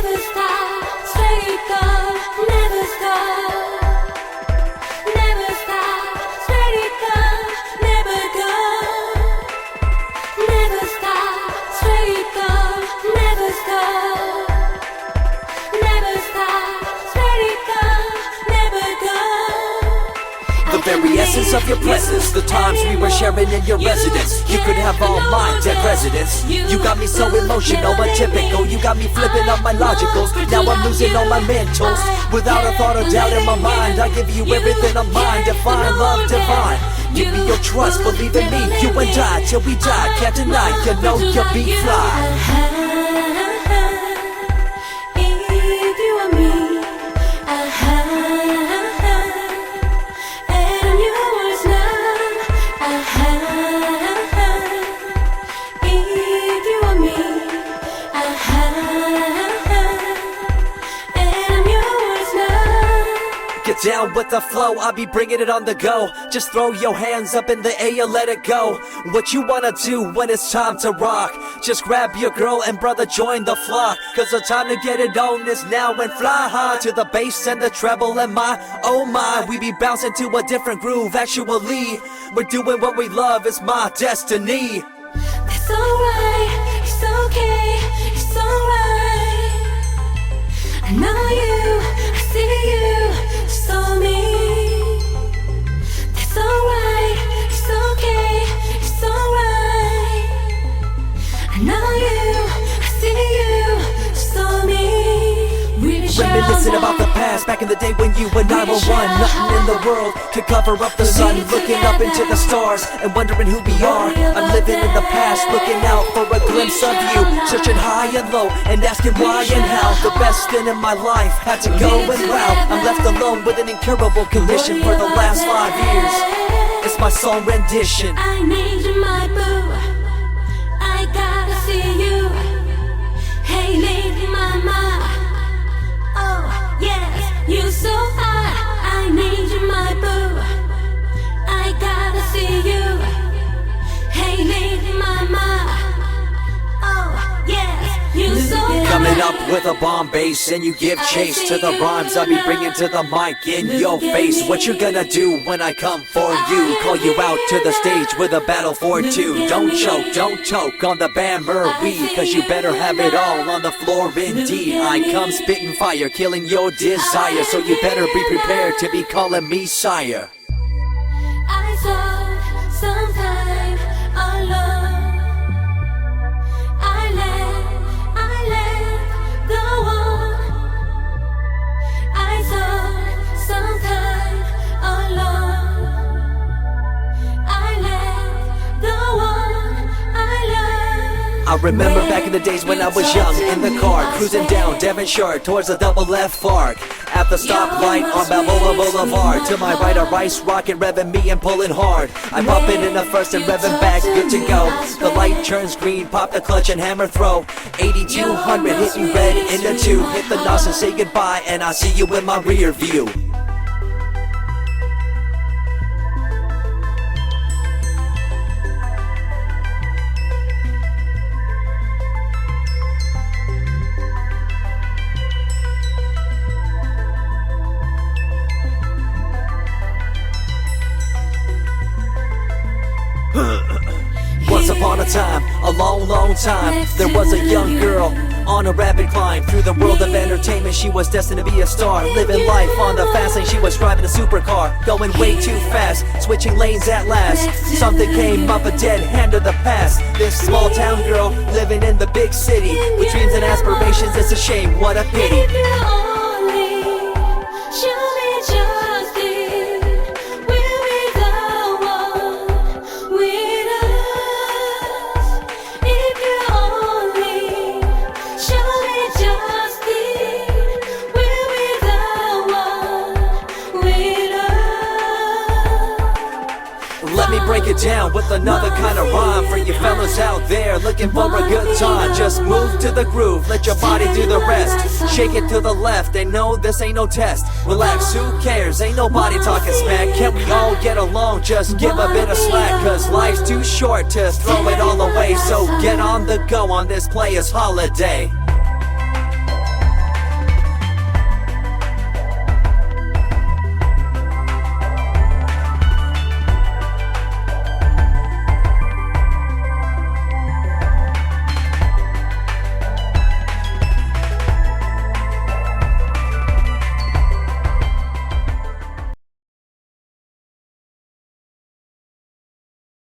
Never stop, steady go, never stop. Never stop, steady go, never go. Never stop, steady go, never stop. Never stop, steady go, never go. The very essence of your presence, the times we were sharing in your residence. You could have all my dead residents. You got me so emotional, atypical. You got me flipping up my logicals. Now I'm losing all my mentals. Without a thought or doubt in my mind, I give you everything of mine. Divine love, divine. Give me your trust, believe in me. You and I, till we die, can't deny. You know you'll be fly. If you are me, and yours now. If you are me, and yours now. Get down with the flow, I'll be bringing it on the go. Just throw your hands up in the air, let it go. What you wanna do when it's time to rock? Just grab your girl and brother, join the flock. Cause the time to get it on is now and fly high to the bass and the treble and my, oh my. We be bouncing to a different groove, actually. We're doing what we love, it's my destiny. That's alright, it's okay, it's alright. I know you, I see you, so me. That's alright, it's okay, it's alright. I know you, I see you, so me. Reminiscing about the past, back in the day when you and I were one. Nothing in the world could cover up the sun. Looking up into the stars and wondering who we are. I'm living in the past, looking out for a glimpse of you. Searching high and low and asking why and how. The best thing in my life had to go and wow. I'm left alone with an incurable condition for the last 5 years. It's my song rendition. I need you, my boo. I gotta see you. Hey, lady mama. Oh, yes, you so hot. I need you, my boo. I gotta see you. Hey, lady mama. Oh, yes, you so hot. Coming up with a bomb bass and you give chase to the rhymes I be bringing to the mic in your face. What you gonna do when I come for you? Call you out to the stage with a battle for two. Don't choke on the bambury, cause you better have it all on the floor indeed. I come spitting fire, killing your desire, so you better be prepared to be calling me sire. I thought sometime alone. I let go on. I thought sometime alone. I let go on. I remember back in the days when I was young, in the car, cruising down Devonshire towards the double F arc. At the stoplight on Balboa Boulevard, to my right a rice rocket revving me and pulling hard. I'm bumping in the first and revving back, good to go. The light turns green, pop the clutch and hammer throw. 8200 hitting red in the 2. Hit the NOS and say goodbye, and I see you in my rear view. Once upon a time, a long time, there was a young girl on a rapid climb through the world of entertainment. She was destined to be a star, living life on the fast lane. She was driving a supercar, going way too fast, switching lanes at last. Something came up, a dead hand of the past. This small town girl living in the big city with dreams and aspirations. It's a shame, what a pity. If you only show me justice, we'll be the one with us. If you only show me justice, we'll be the one with us. Let me break it down with another kind of rhyme for you fellas out there looking for a good time. Just move to the groove, let your body do the rest. Shake it to the left, they know this ain't no test. Relax, who cares, ain't nobody talking smack. Can't we all get along, just give a bit of slack. Cause life's too short to throw it all away. So get on the go on this player's holiday.